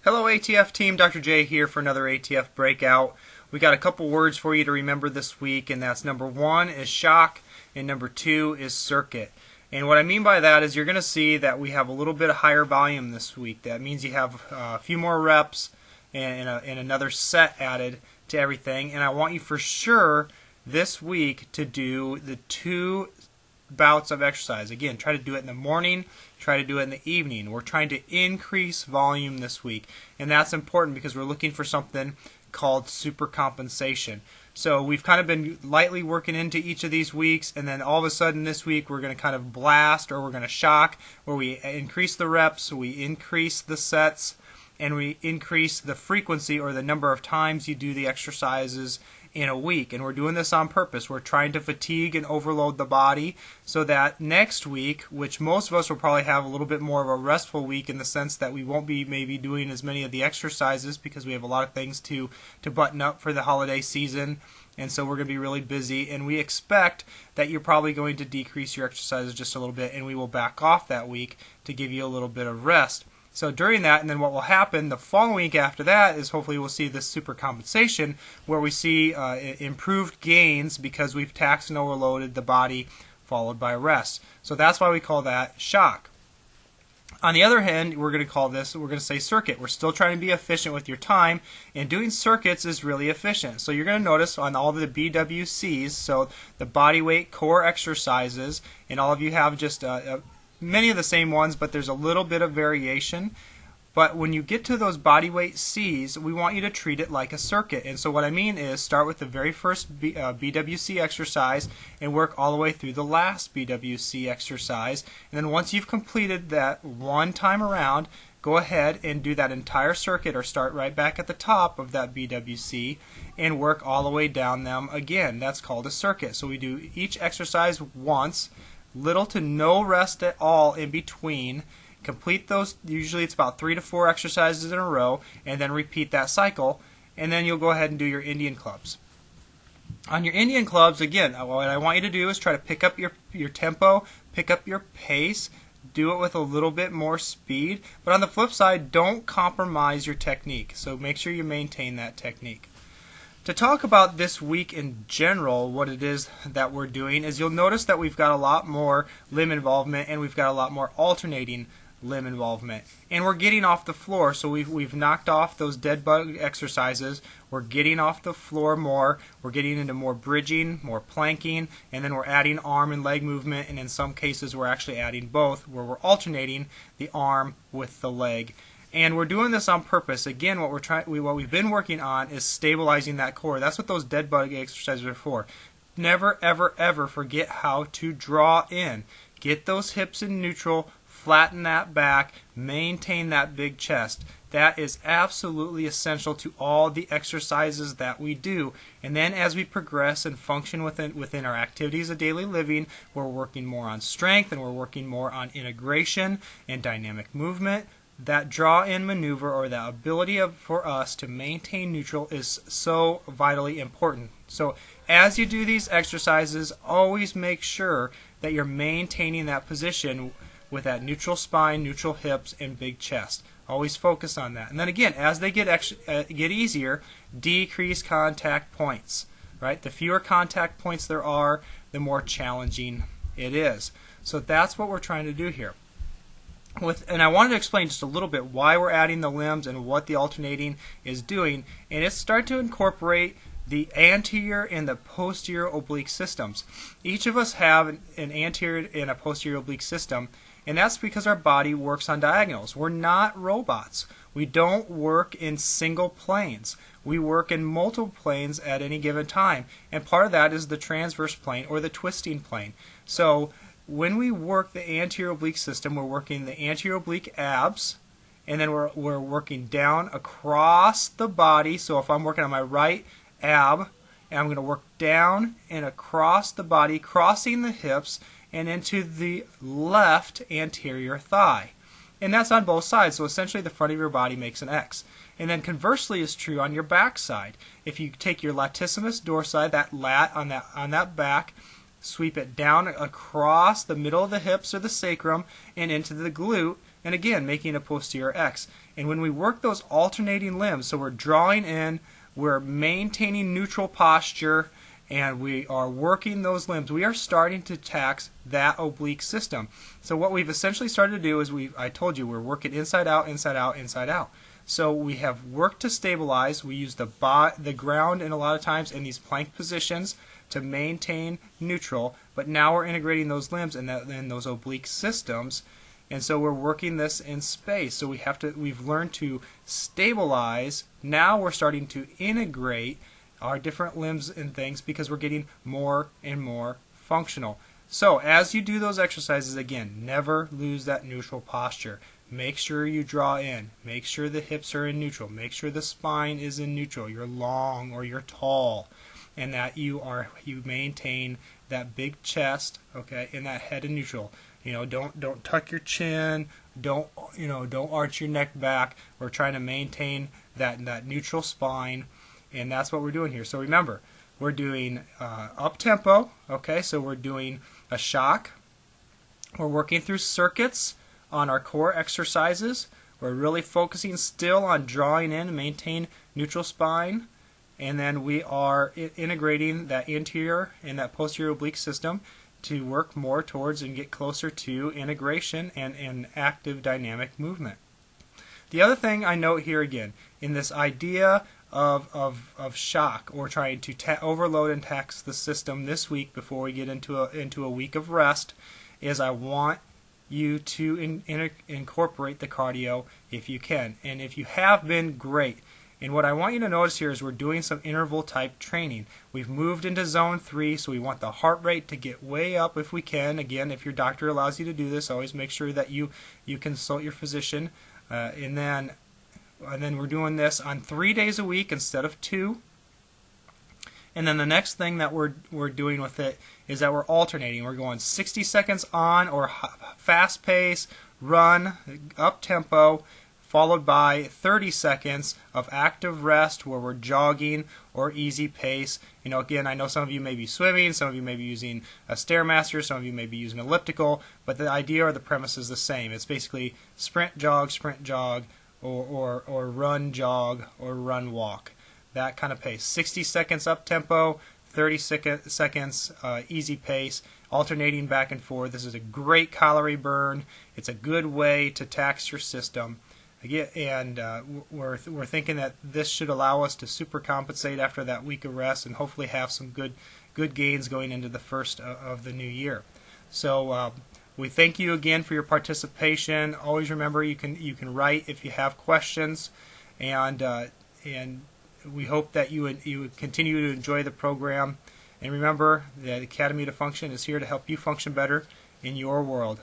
Hello ATF team, Dr. J here for another ATF Breakout. We got a couple words for you to remember this week, and that's number 1 is shock and number 2 is circuit. And what I mean by that is you're going to see that we have a little bit of higher volume this week. That means you have a few more reps and another set added to everything. And I want you for sure this week to do the 2 bouts of exercise. Again, try to do it in the morning, try to do it in the evening. We're trying to increase volume this week, and that's important because we're looking for something called supercompensation. So we've kind of been lightly working into each of these weeks, and then all of a sudden this week we're going to kind of blast, or we're going to shock, where we increase the reps, we increase the sets, and we increase the frequency or the number of times you do the exercises in a week. And we're doing this on purpose. We're trying to fatigue and overload the body so that next week, which most of us will probably have a little bit more of a restful week in the sense that we won't be maybe doing as many of the exercises because we have a lot of things to button up for the holiday season, and so we're going to be really busy, and we expect that you're probably going to decrease your exercises just a little bit, and we will back off that week to give you a little bit of rest. So during that, and then what will happen the following week after that is hopefully we'll see this supercompensation where we see improved gains because we've taxed and overloaded the body followed by rest. So that's why we call that shock. On the other hand, we're going to say circuit. We're still trying to be efficient with your time, and doing circuits is really efficient. So you're going to notice on all of the BWCs, so the body weight core exercises, and all of you have just many of the same ones, but there's a little bit of variation. But when you get to those body weight C's, we want you to treat it like a circuit. And so what I mean is start with the very first BWC exercise and work all the way through the last BWC exercise. And then once you've completed that one time around, go ahead and do that entire circuit, or start right back at the top of that BWC and work all the way down them again. That's called a circuit. So we do each exercise once, little to no rest at all in between. Complete those, usually it's about 3 to 4 exercises in a row, and then repeat that cycle, and then you'll go ahead and do your Indian clubs. On your Indian clubs, again, what I want you to do is try to pick up your tempo, pick up your pace, do it with a little bit more speed, but on the flip side, don't compromise your technique, so make sure you maintain that technique. To talk about this week in general, what it is that we're doing is you'll notice that we've got a lot more limb involvement, and we've got a lot more alternating limb involvement. And we're getting off the floor, so we've knocked off those dead bug exercises. We're getting off the floor more. We're getting into more bridging, more planking, and then we're adding arm and leg movement, and in some cases we're actually adding both, where we're alternating the arm with the leg. And we're doing this on purpose. Again, what we've been working on is stabilizing that core. That's what those dead bug exercises are for. Never, ever, ever forget how to draw in. Get those hips in neutral, flatten that back, maintain that big chest. That is absolutely essential to all the exercises that we do. And then as we progress and function within our activities of daily living, we're working more on strength, and we're working more on integration and dynamic movement. That draw-in maneuver, or the ability for us to maintain neutral, is so vitally important. So as you do these exercises, always make sure that you're maintaining that position with that neutral spine, neutral hips, and big chest. Always focus on that. And then again, as they get easier, decrease contact points. Right? The fewer contact points there are, the more challenging it is. So that's what we're trying to do here. And I wanted to explain just a little bit why we're adding the limbs and what the alternating is doing. And it's start to incorporate the anterior and the posterior oblique systems. Each of us have an anterior and a posterior oblique system, and that's because our body works on diagonals. We're not robots. We don't work in single planes. We work in multiple planes at any given time. And part of that is the transverse plane or the twisting plane. So when we work the anterior oblique system, we're working the anterior oblique abs, and then we're working down across the body. So if I'm working on my right ab, and I'm going to work down and across the body, crossing the hips, and into the left anterior thigh. And that's on both sides, so essentially the front of your body makes an X. And then conversely is true on your back side. If you take your latissimus dorsi, that lat on that back, sweep it down across the middle of the hips or the sacrum and into the glute, and again making a posterior X. And when we work those alternating limbs, so we're drawing in, we're maintaining neutral posture, and we are working those limbs, we are starting to tax that oblique system. So what we've essentially started to do is I told you, we're working inside out, inside out, inside out. So we have worked to stabilize. We use the ground in a lot of times in these plank positions to maintain neutral, but now we're integrating those limbs in those oblique systems, and so we're working this in space. So we've learned to stabilize. Now we're starting to integrate our different limbs and things because we're getting more and more functional. So as you do those exercises, again, never lose that neutral posture. Make sure you draw in. Make sure the hips are in neutral. Make sure the spine is in neutral. You're long or you're tall, and that you maintain that big chest, okay, and that head in neutral. Don't tuck your chin. Don't arch your neck back. We're trying to maintain that neutral spine, and that's what we're doing here. So remember, we're doing up tempo. Okay, so we're doing a shock. We're working through circuits on our core exercises. We're really focusing still on drawing in and maintain neutral spine, and then we are integrating that anterior and that posterior oblique system to work more towards and get closer to integration and active dynamic movement. The other thing I note here again, in this idea of shock, or trying to overload and tax the system this week before we get into a week of rest, is I want you to incorporate the cardio if you can. And if you have been, great. And what I want you to notice here is we're doing some interval type training. We've moved into zone 3, so we want the heart rate to get way up if we can. Again, if your doctor allows you to do this, always make sure that you consult your physician. And then we're doing this on 3 days a week instead of 2. And then the next thing that we're doing with it is that we're alternating. We're going 60 seconds on, or fast pace, run, up tempo, followed by 30 seconds of active rest where we're jogging or easy pace. Again, I know some of you may be swimming, some of you may be using a Stairmaster, some of you may be using elliptical, but the idea or the premise is the same. It's basically sprint, jog, or run, jog, or run, walk. That kind of pace. 60 seconds up tempo, 30 seconds easy pace, alternating back and forth. This is a great calorie burn. It's a good way to tax your system. Again, and we're thinking that this should allow us to super compensate after that week of rest and hopefully have some good gains going into the first of the new year. So we thank you again for your participation. Always remember, you can write if you have questions, and we hope that you would continue to enjoy the program. And remember, the Academy to Function is here to help you function better in your world.